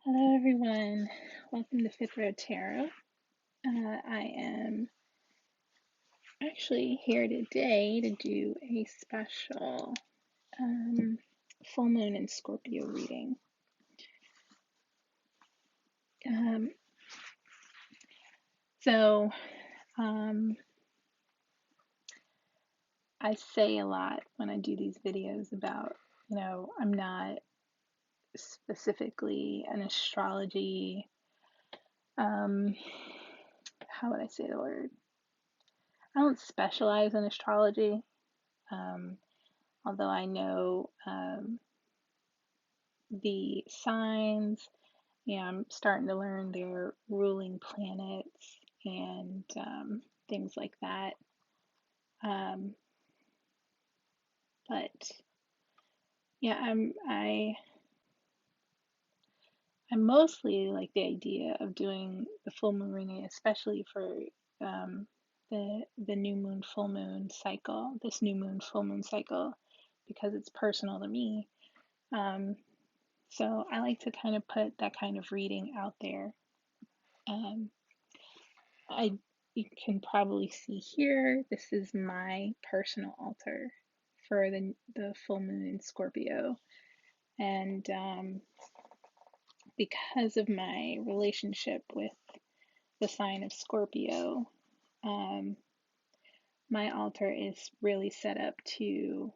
Hello, everyone. Welcome to Fifth Row Tarot. I am actually here today to do a special full moon and Scorpio reading. So I say a lot when I do these videos about, I'm not specifically an astrology, how would I say the word? I don't specialize in astrology, although I know the signs. I'm starting to learn their ruling planets and things like that. But yeah, I mostly like the idea of doing the full moon reading, especially for the new moon full moon cycle, this new moon full moon cycle, because it's personal to me. So I like to kind of put that kind of reading out there. You can probably see here, this is my personal altar for the full moon in Scorpio. And because of my relationship with the sign of Scorpio, my altar is really set up to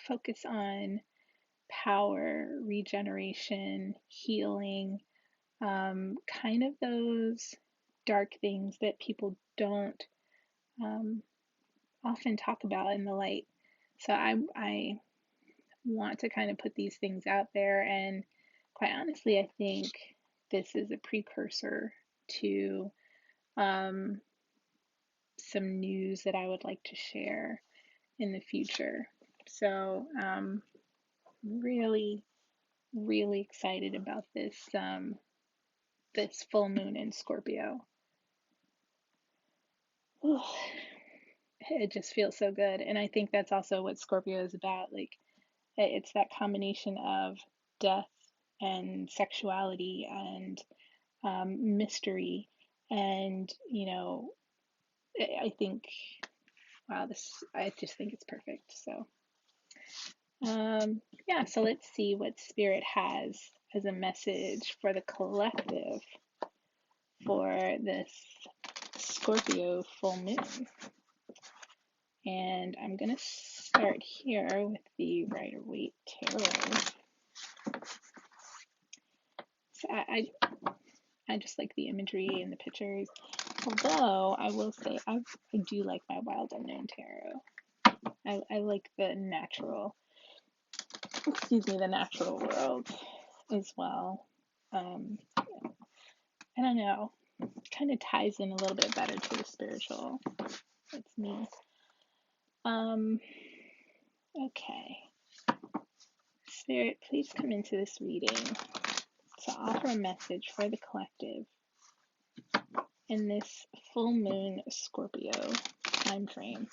focus on power, regeneration, healing, kind of those dark things that people don't often talk about in the light. So I want to kind of put these things out there, and quite honestly, I think this is a precursor to some news that I would like to share in the future. So really, really excited about this this full moon in Scorpio. Ooh, it just feels so good, and I think that's also what Scorpio is about. Like, it's that combination of death and sexuality and mystery, and I think, wow, I just think it's perfect. So yeah, so let's see what Spirit has as a message for the collective for this Scorpio full moon. And I'm going to start here with the Rider-Waite Tarot. So I just like the imagery and the pictures. Although I will say I do like my Wild Unknown Tarot. I like the natural world as well. I don't know. It kind of ties in a little bit better to the spiritual. That's me. Okay. Spirit, please come into this reading to offer a message for the collective in this full moon Scorpio time frame.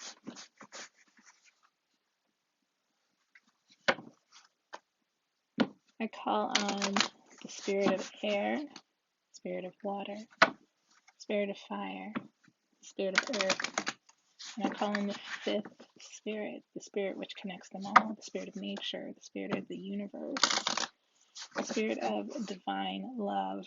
I call on the spirit of air, spirit of water, spirit of fire, spirit of earth, and I call in the fifth spirit, the spirit which connects them all, the spirit of nature, the spirit of the universe, the spirit of divine love.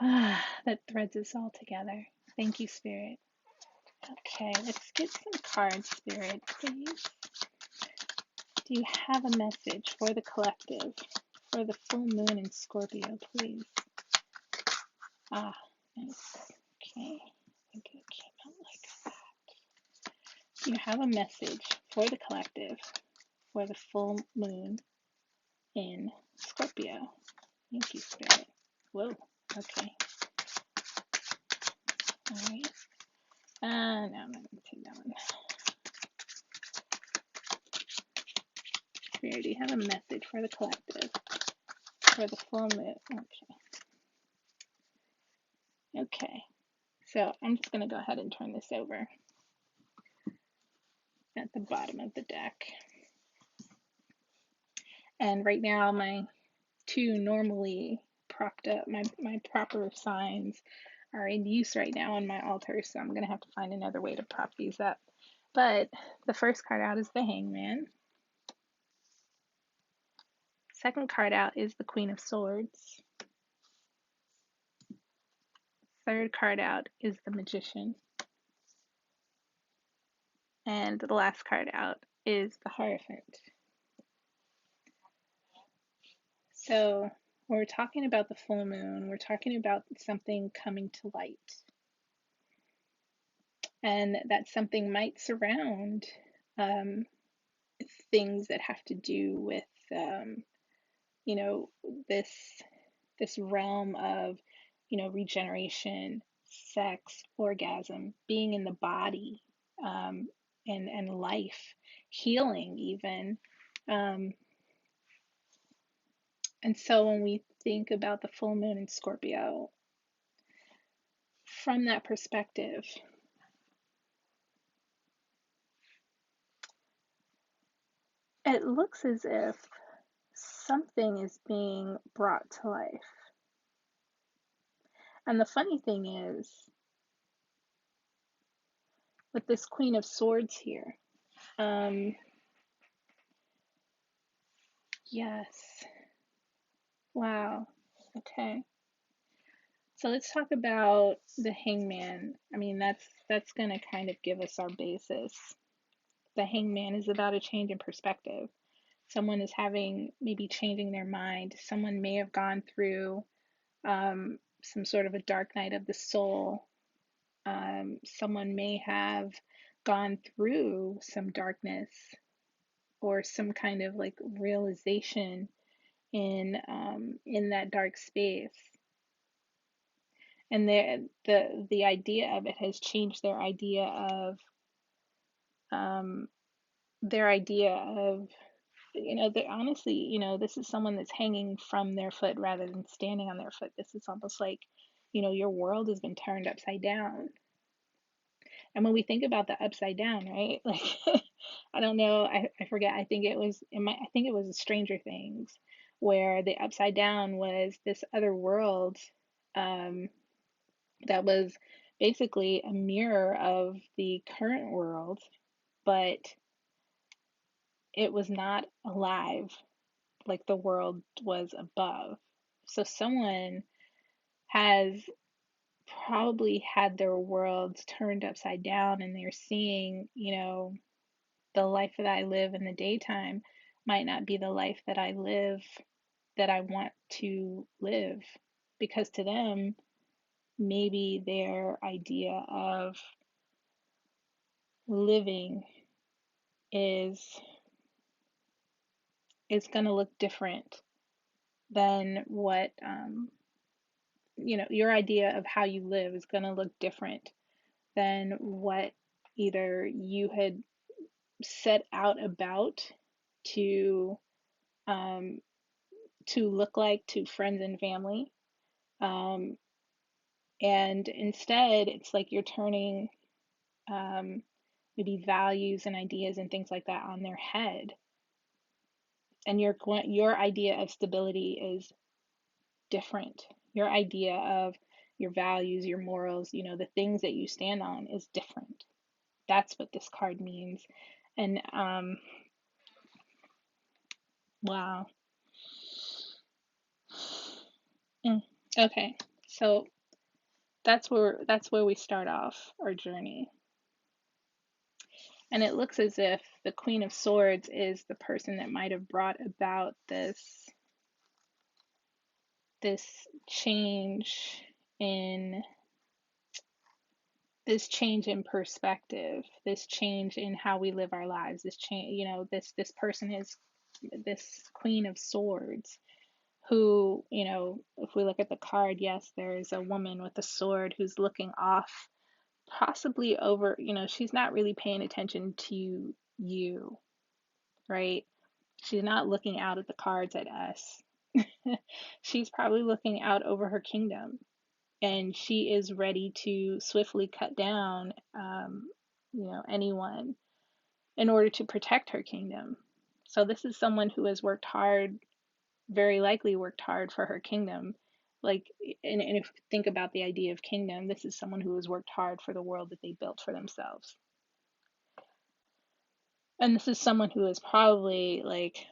That threads us all together. Thank you, Spirit. Okay, let's get some cards, Spirit, please. Do you have a message for the collective for the full moon in Scorpio, please? Ah, nice. Okay, I think it came out like that. Do you have a message for the collective for the full moon in Scorpio? Thank you, Spirit. Whoa, okay. Alright. No, I'm not going to take that one. Spirit, do you have a message for the collective for the full moon? Okay. So I'm just going to go ahead and turn this over. at the bottom of the deck. And right now, my two normally propped up, my proper signs are in use right now on my altar, so I'm going to have to find another way to prop these up. But the first card out is the Hangman. Second card out is the Queen of Swords. Third card out is the Magician. And the last card out is the Hierophant. So when we're talking about the full moon, we're talking about something coming to light. And that something might surround things that have to do with, you know, this realm of, you know, regeneration, sex, orgasm, being in the body, and life, healing even. And so when we think about the full moon in Scorpio, from that perspective, it looks as if something is being brought to life. And the funny thing is, with this Queen of Swords here, yes, wow, okay. So let's talk about the Hangman. I mean, that's going to kind of give us our basis. The Hangman is about a change in perspective. Someone is maybe changing their mind. Someone may have gone through some sort of a dark night of the soul. Someone may have gone through some darkness or some kind of like realization in that dark space. And the idea of it has changed their idea of honestly, you know, this is someone that's hanging from their foot rather than standing on their foot. This is almost like, you know, your world has been turned upside down. And when we think about the upside down, right? Like, I don't know, I forget. I think it was Stranger Things, where the upside down was this other world that was basically a mirror of the current world, but it was not alive like the world was above. So someone has probably had their worlds turned upside down, and they're seeing, you know, the life that I live in the daytime might not be the life that I live, that I want to live, because to them, maybe their idea of living is going to look different than what, you know, your idea of how you live is going to look different than what either you had set out about to look like to friends and family. And instead, it's like you're turning maybe values and ideas and things like that on their head. And your idea of stability is different. Your idea of your values, your morals, you know, the things that you stand on is different. That's what this card means. And wow. Okay. So that's where we start off our journey. And it looks as if the Queen of Swords is the person that might have brought about this change in perspective, this change in how we live our lives, this change, you know, this person is this Queen of Swords, who, you know, if we look at the card, yes, there's a woman with a sword who's looking off, possibly over, you know, she's not really paying attention to you, right? She's not looking out at the cards at us. She's probably looking out over her kingdom, and she is ready to swiftly cut down, you know, anyone in order to protect her kingdom. So this is someone who has worked hard, very likely worked hard for her kingdom. Like, and if you think about the idea of kingdom, this is someone who has worked hard for the world that they built for themselves. And this is someone who is probably like,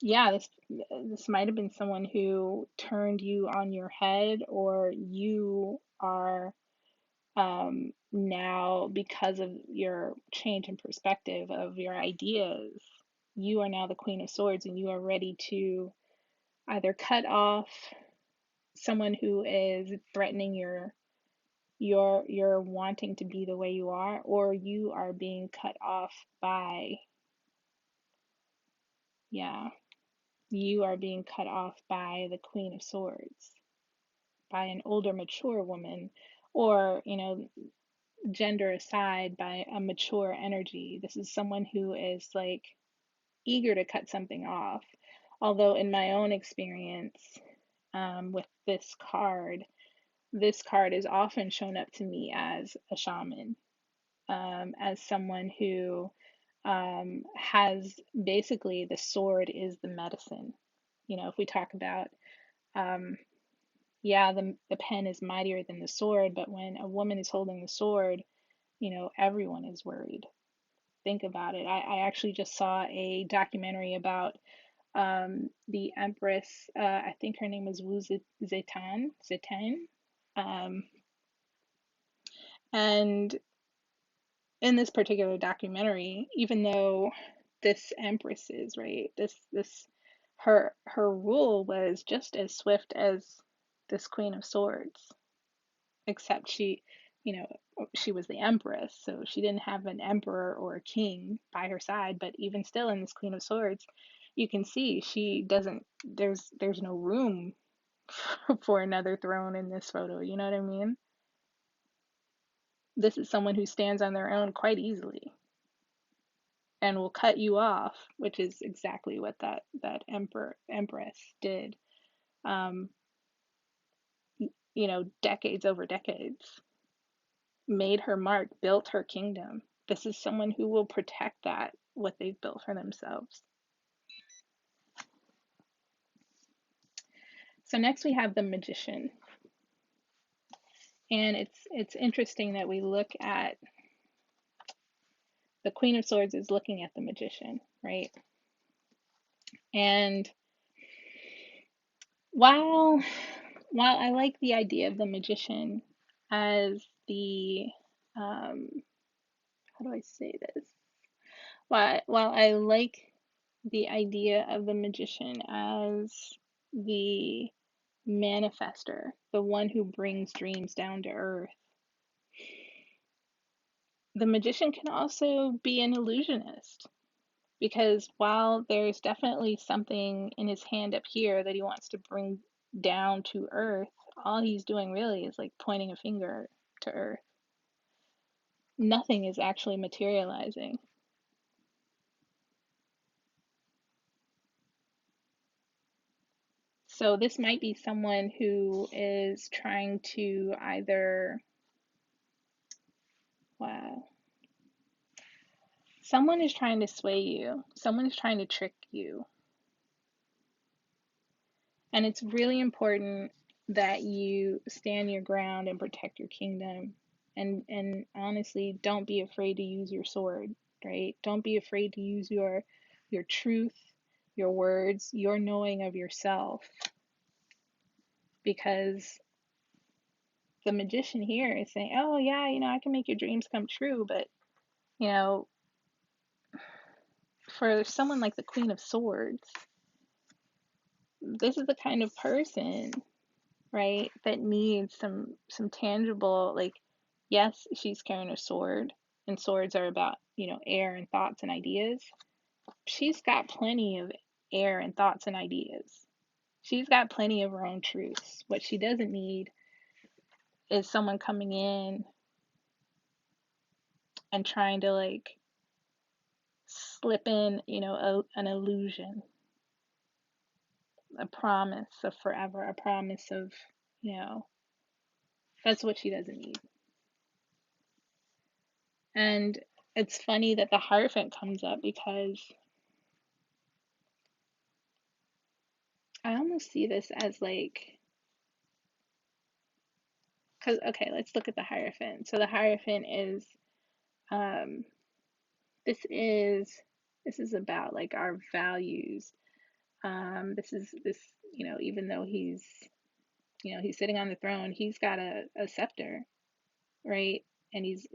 yeah, this might have been someone who turned you on your head, or you are now, because of your change in perspective of your ideas, you are now the Queen of Swords, and you are ready to either cut off someone who is threatening your wanting to be the way you are, or you are being cut off by, yeah, you are being cut off by the Queen of Swords, by an older, mature woman, or, gender aside, by a mature energy. This is someone who is like eager to cut something off. Although, in my own experience, with this card is often shown up to me as a shaman, as someone who has basically, the sword is the medicine. If we talk about, yeah, the pen is mightier than the sword, but when a woman is holding the sword, everyone is worried. Think about it. I actually just saw a documentary about the Empress. I think her name was Wu Zetian. And in this particular documentary, even though this Empress is right, her rule was just as swift as this Queen of Swords, except she was the Empress, so she didn't have an emperor or a king by her side. But even still, in this Queen of Swords, you can see she doesn't. There's no room for another throne in this photo. You know what I mean? This is someone who stands on their own quite easily and will cut you off, which is exactly what that empress did. Um, decades over decades, made her mark, built her kingdom. This is someone who will protect what they've built for themselves. So next we have the Magician. And it's interesting that we look at the Queen of Swords is looking at the Magician, right? And while I like the idea of the Magician as the how do I say this? While I like the idea of the Magician as the manifester, the one who brings dreams down to earth, the Magician can also be an illusionist. Because while there's definitely something in his hand up here that he wants to bring down to earth, all he's doing really is like pointing a finger to earth. Nothing is actually materializing. So this might be someone who is trying to either, wow, someone is trying to sway you, someone is trying to trick you. And it's really important that you stand your ground and protect your kingdom. And honestly, don't be afraid to use your sword, right? Don't be afraid to use your truth, your words, your knowing of yourself. Because the Magician here is saying, oh yeah, I can make your dreams come true, but for someone like the Queen of Swords, this is the kind of person, right, that needs some tangible, like, yes, she's carrying a sword, and swords are about, air and thoughts and ideas. She's got plenty of air and thoughts and ideas. She's got plenty of her own truths. What she doesn't need is someone coming in and trying to like slip in, an illusion, a promise of forever, a promise of, that's what she doesn't need. And It's funny that the Hierophant comes up because I almost see this as like, because, okay, let's look at the Hierophant. So the Hierophant is, um, this is, this is about like our values. This, even though he's, he's sitting on the throne, he's got a scepter, right? And he's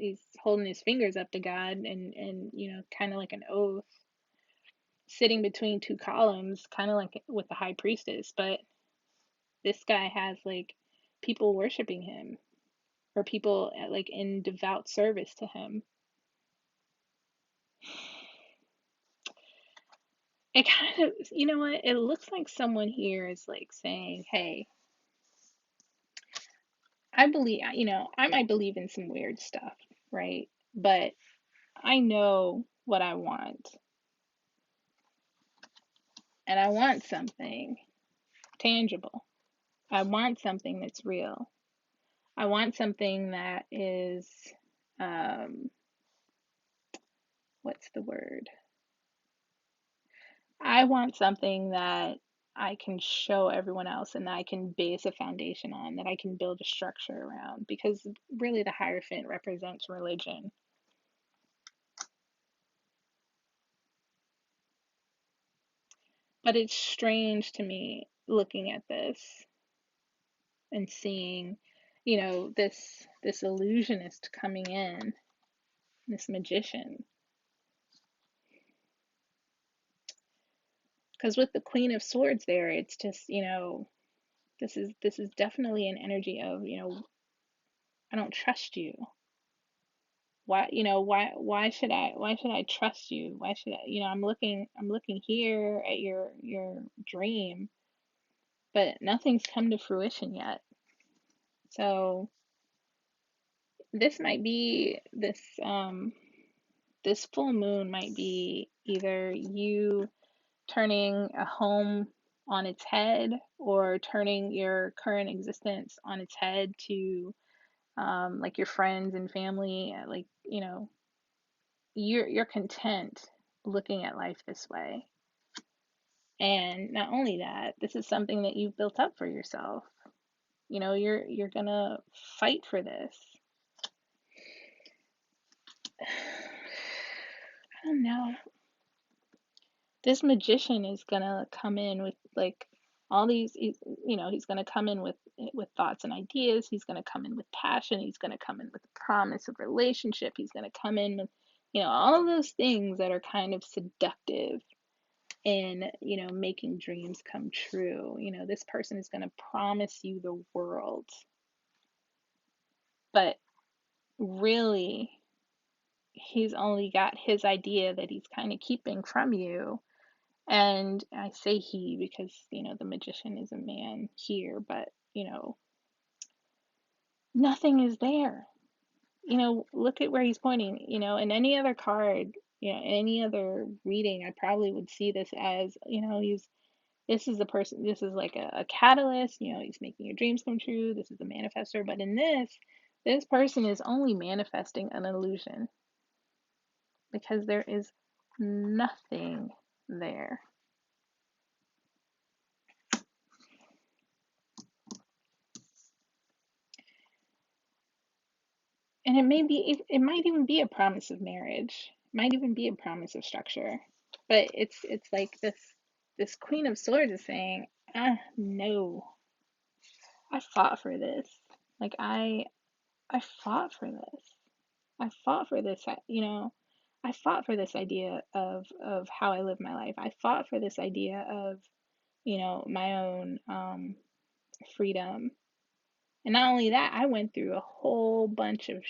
holding his fingers up to God and kind of like an oath, sitting between two columns, kind of like with the high priestess. But this guy has like people worshiping him, or people like in devout service to him. It kind of, you know what? It looks like someone here is like saying, hey, I believe, I might believe in some weird stuff, right? But I know what I want. And I want something tangible. I want something that's real. I want something that is, um, what's the word? I want something that I can show everyone else and that I can base a foundation on, that I can build a structure around, because really the Hierophant represents religion. But it's strange to me looking at this and seeing, this illusionist coming in, this magician. Because with the Queen of Swords there, it's just, this is definitely an energy of, I don't trust you. Why should I trust you? Why should I, I'm looking here at your dream, but nothing's come to fruition yet. So this might be this full moon might be either you turning a home on its head, or turning your current existence on its head to, like your friends and family, like, you're content looking at life this way. And not only that, this is something that you've built up for yourself. You're gonna fight for this. I don't know. This magician is gonna come in with like all these, he's gonna come in with thoughts and ideas. He's gonna come in with passion. He's gonna come in with the promise of relationship. He's gonna come in with, all of those things that are kind of seductive in, making dreams come true. This person is gonna promise you the world, but really he's only got his idea that he's kind of keeping from you. And I say he because, the magician is a man here, but, nothing is there. Look at where he's pointing. In any other card, any other reading, I probably would see this as, this is the person, this is like a catalyst, he's making your dreams come true. This is the manifester. But in this person is only manifesting an illusion, because there is nothing there. And it might even be a promise of marriage. It might even be a promise of structure. But it's like this Queen of Swords is saying, no, I fought for this. Like I fought for this. I fought for this, I fought for this idea of how I live my life. I fought for this idea of, my own freedom. And not only that, I went through a whole bunch of,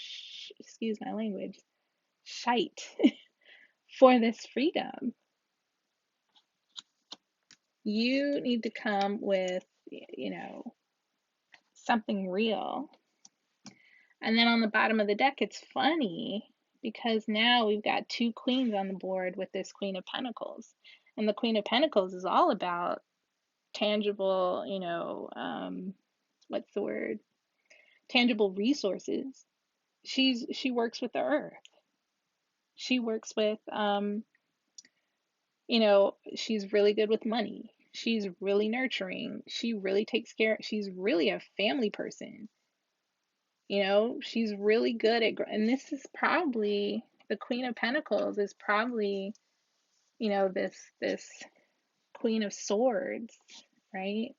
excuse my language, shite for this freedom. You need to come with, something real. And then on the bottom of the deck, it's funny because now we've got two queens on the board with this Queen of Pentacles. And the Queen of Pentacles is all about tangible, what's the word? Tangible resources. She works with the earth. She works with, she's really good with money. She's really nurturing. She really takes care. She's really a family person. She's really good at, and this is probably the Queen of Pentacles is probably, this Queen of Swords, right?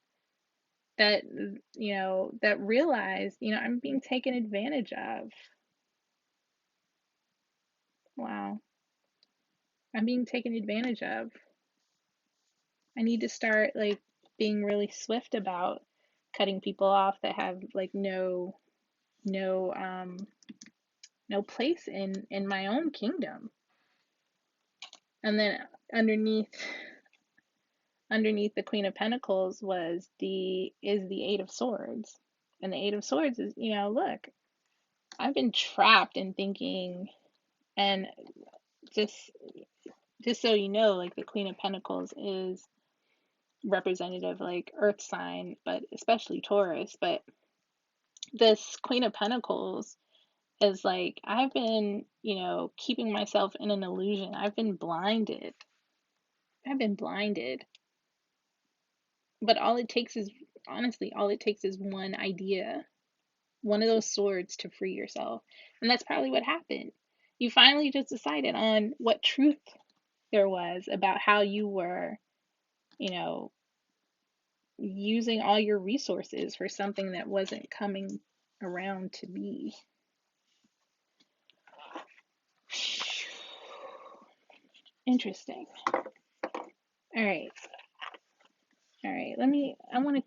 That, that realized, I'm being taken advantage of. Wow. I'm being taken advantage of. I need to start like being really swift about cutting people off that have like no place in my own kingdom. And then underneath the Queen of Pentacles is the Eight of Swords. And the Eight of Swords is, look, I've been trapped in thinking, and just so you know, like the Queen of Pentacles is representative like earth sign, but especially Taurus. But this Queen of Pentacles is like, I've been, keeping myself in an illusion. I've been blinded. But all it takes is, honestly, all it takes is one idea, one of those swords to free yourself. And that's probably what happened. You finally just decided on what truth there was about how you were, using all your resources for something that wasn't coming around to be. Interesting. All right. I want to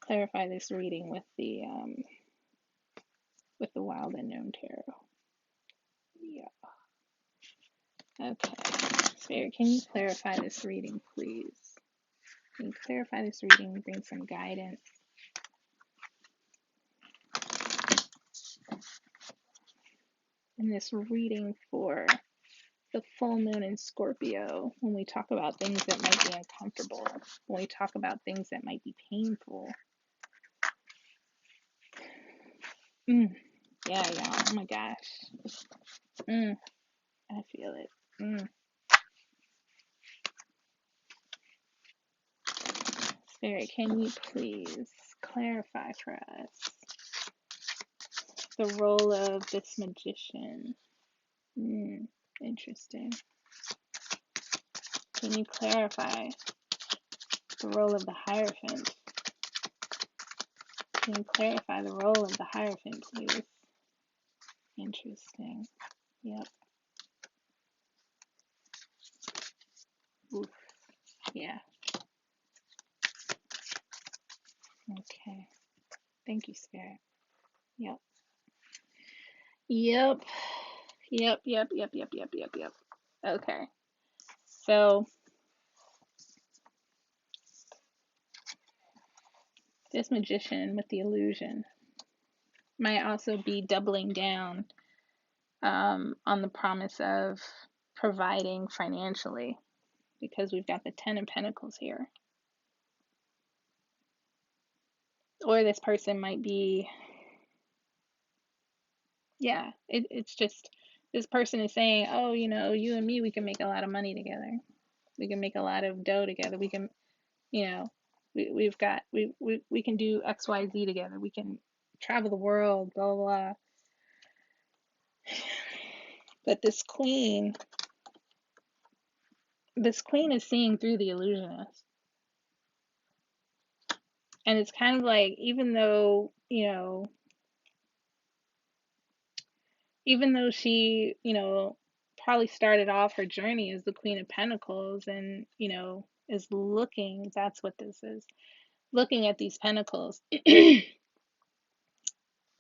clarify this reading with the Wild Unknown Tarot. Yeah. Okay. Spirit, can you clarify this reading, please? Can you clarify this reading and bring some guidance? In this reading for the full moon in Scorpio, when we talk about things that might be uncomfortable, when we talk about things that might be painful. Yeah, oh my gosh. I feel it. Spirit, can you please clarify for us the role of this magician? Interesting. Can you clarify the role of the Hierophant? Can you clarify the role of the Hierophant, please? Interesting. Yep. Oof. Yeah. Okay. Thank you, Spirit. Yep. Okay. So this magician with the illusion might also be doubling down on the promise of providing financially, because we've got the Ten of Pentacles here. Or this person might be, it's just, this person is saying, oh, you and me, we can make a lot of money together. We can make a lot of dough together. We can, we can do XYZ together. We can travel the world, blah, blah, blah. But this queen is seeing through the illusionist. And it's kind of like, even though she, probably started off her journey as the Queen of Pentacles and, is looking, that's what this is, looking at these pentacles,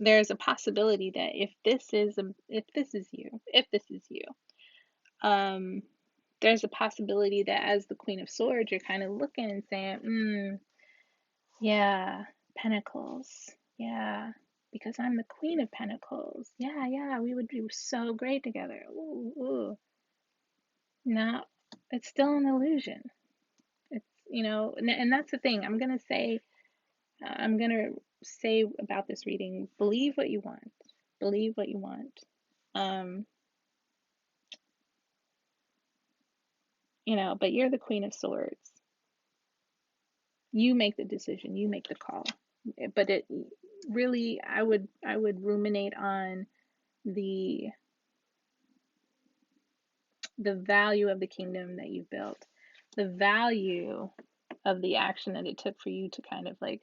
there's a possibility that if this is you, there's a possibility that as the Queen of Swords, you're kind of looking and saying, yeah, Pentacles, yeah, because I'm the Queen of Pentacles. Yeah, we would do so great together. Ooh. No, it's still an illusion. It's, and that's the thing. I'm going to say about this reading, believe what you want. Believe what you want. but you're the Queen of Swords. You make the decision, you make the call. But it really, I would ruminate on the value of the kingdom that you've built, the value of the action that it took for you to kind of like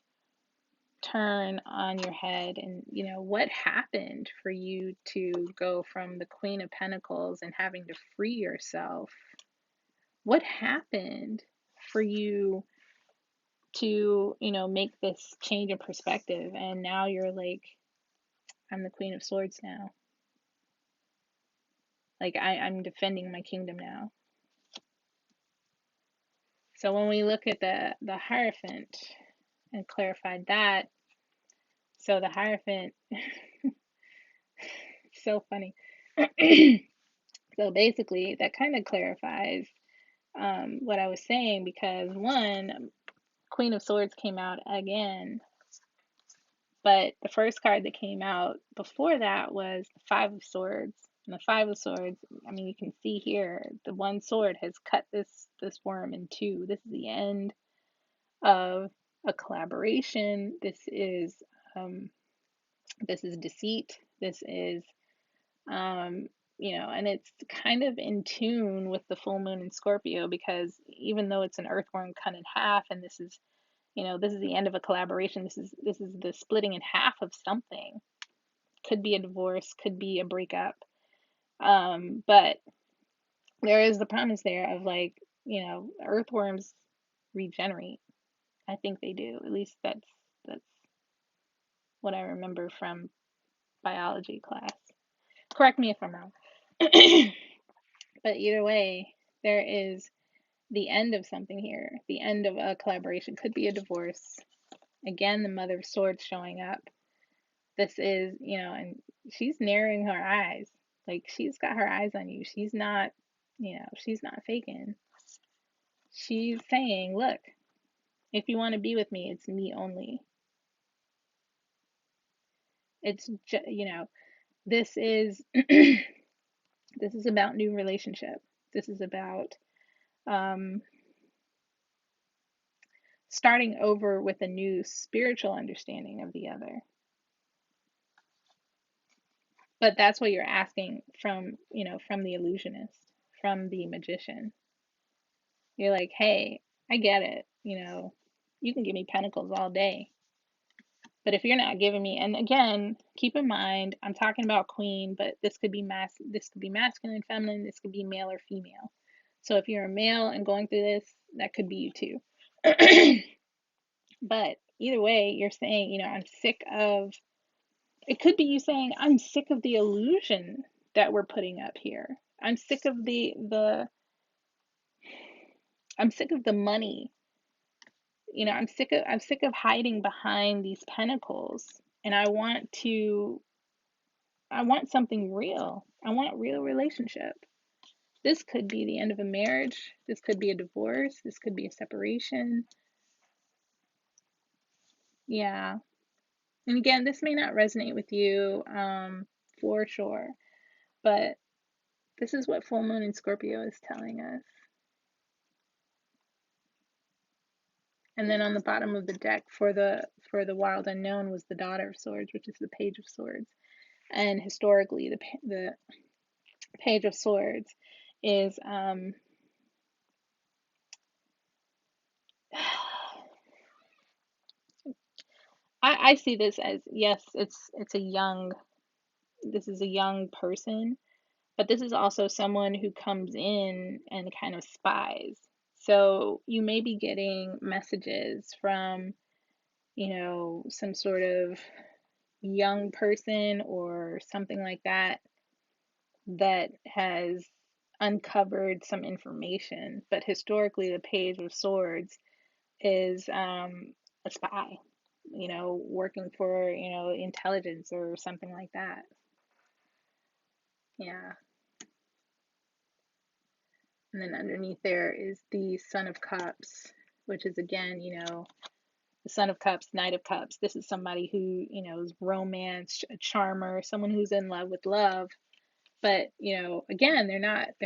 turn on your head, and what happened for you to go from the Queen of Pentacles and having to free yourself. What happened for you to make this change in perspective, and now you're like, I'm the Queen of Swords now, like I'm defending my kingdom now. So when we look at the Hierophant and clarified that, so the Hierophant, so funny. So basically that kind of clarifies what I was saying, because one, Queen of Swords came out again, but the first card that came out before that was the Five of Swords. And the Five of Swords, I mean, you can see here, the one sword has cut this worm in two. This is the end of a collaboration. This is deceit. This is and it's kind of in tune with the full moon in Scorpio, because even though it's an earthworm cut in half, and this is the end of a collaboration, this is the splitting in half of something. Could be a divorce, could be a breakup, but there is the promise there of like, earthworms regenerate. I think they do. At least that's what I remember from biology class. Correct me if I'm wrong. But either way, there is the end of something here. The end of a collaboration. Could be a divorce. Again, the Mother of Swords showing up. This is, and she's narrowing her eyes. Like, she's got her eyes on you. She's not, she's not faking. She's saying, look, if you want to be with me, it's me only. It's just, this is this is about new relationship. This is about starting over with a new spiritual understanding of the other. But that's what you're asking from, from the illusionist, from the magician. You're like, hey, I get it. You can give me pentacles all day. But if you're not giving me, and again, keep in mind, I'm talking about queen, but this could be masculine, feminine, this could be male or female. So if you're a male and going through this, that could be you too. But either way, you're saying, I'm sick of, it could be you saying, I'm sick of the illusion that we're putting up here. I'm sick of I'm sick of the money. I'm sick of hiding behind these pentacles, and I want something real. I want real relationship. This could be the end of a marriage. This could be a divorce. This could be a separation. Yeah. And again, this may not resonate with you for sure, but this is what full moon in Scorpio is telling us. And then on the bottom of the deck for the wild unknown was the Daughter of Swords, which is the Page of Swords. And historically, the Page of Swords is I see this as, yes, it's a young, this is a young person, but this is also someone who comes in and kind of spies. So you may be getting messages from, some sort of young person or something like that has uncovered some information. But historically, the Page of Swords is a spy, working for, intelligence or something like that. Yeah. And then underneath there is the Son of Cups, which is again, the Son of Cups, Knight of Cups. This is somebody who, is romance, a charmer, someone who's in love with love. But, again, they're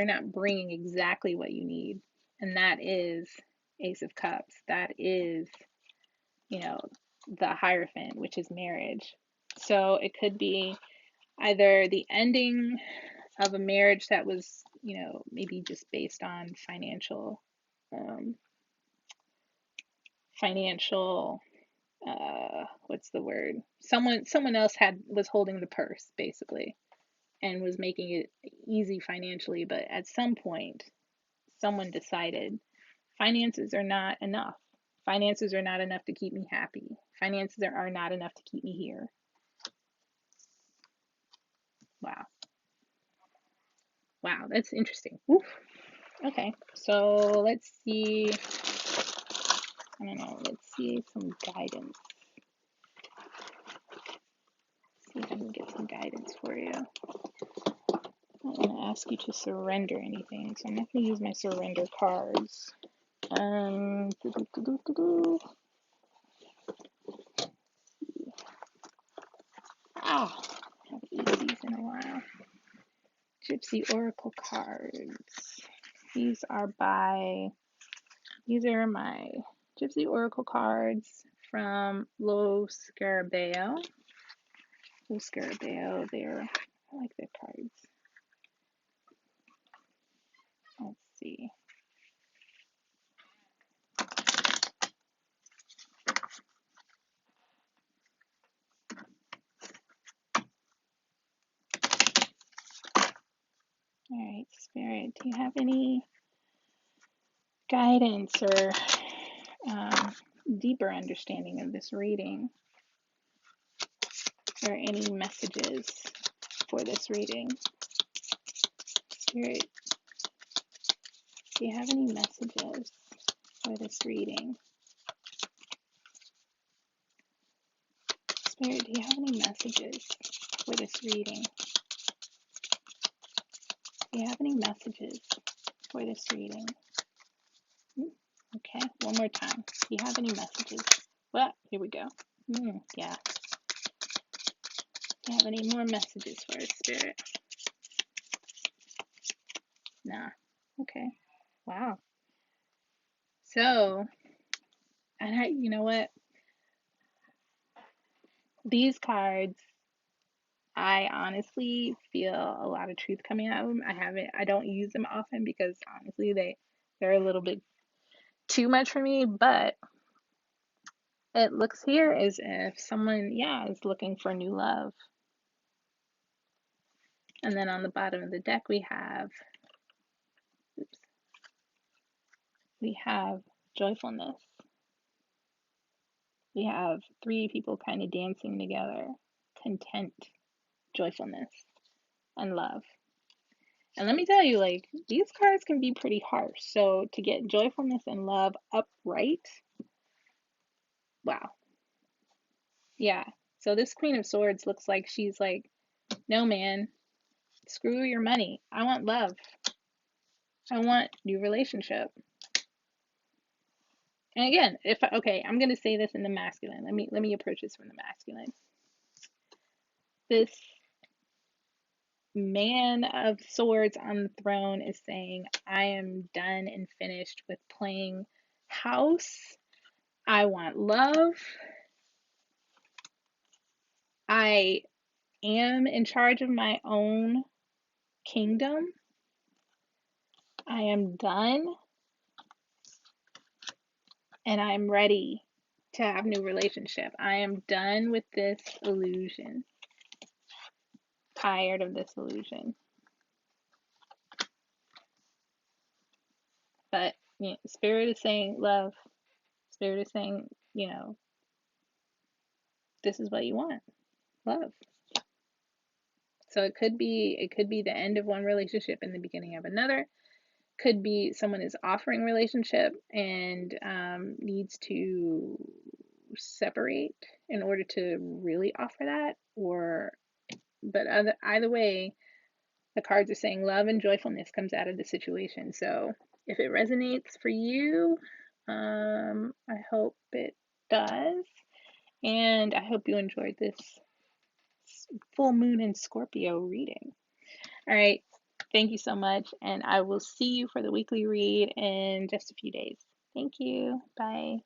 not bringing exactly what you need. And that is Ace of Cups. That is, you know, the Hierophant, which is marriage. So it could be either the ending of a marriage that was, maybe just based on um, financial, what's the word? Someone else was holding the purse basically and was making it easy financially, but at some point, someone decided finances are not enough. Finances are not enough to keep me happy. Finances are not enough to keep me here. Wow. Wow, that's interesting. Oof. Okay, so let's see. I don't know. Let's see some guidance. See if I can get some guidance for you. I don't want to ask you to surrender anything, so I'm not going to use my surrender cards. Um, Ah, I haven't used these in a while. Gypsy Oracle cards. These are my Gypsy Oracle cards from Lo Scarabeo. Lo Scarabeo, I like their cards. Let's see. All right, Spirit, do you have any guidance or deeper understanding of this reading? Or any messages for this reading? Spirit, do you have any messages for this reading? Spirit, do you have any messages for this reading? Do you have any messages for this reading? Okay, one more time. Do you have any messages? Well, here we go. Yeah. Do you have any more messages for us, Spirit? Nah. Okay. Wow. So, and you know what? These cards, I honestly feel a lot of truth coming out of them. I don't use them often because honestly they're a little bit too much for me, but it looks here as if someone, is looking for new love. And then on the bottom of the deck we have joyfulness. We have three people kind of dancing together. Content, joyfulness, and love. And let me tell you, like, these cards can be pretty harsh. So to get joyfulness and love upright, wow. Yeah. So this Queen of Swords looks like she's like, no, man, screw your money. I want love. I want new relationship. And again, I'm gonna say this in the masculine. Let me approach this from the masculine. This Man of Swords on the throne is saying, I am done and finished with playing house. I want love. I am in charge of my own kingdom. I am done and I'm ready to have new relationship. I am done with this illusion. Tired of this illusion. But Spirit is saying love. Spirit is saying, this is what you want. Love. So it could be the end of one relationship and the beginning of another. Could be someone is offering relationship and needs to separate in order to really offer that. But either way, the cards are saying love and joyfulness comes out of the situation. So if it resonates for you, I hope it does. And I hope you enjoyed this full moon in Scorpio reading. All right. Thank you so much, and I will see you for the weekly read in just a few days. Thank you. Bye.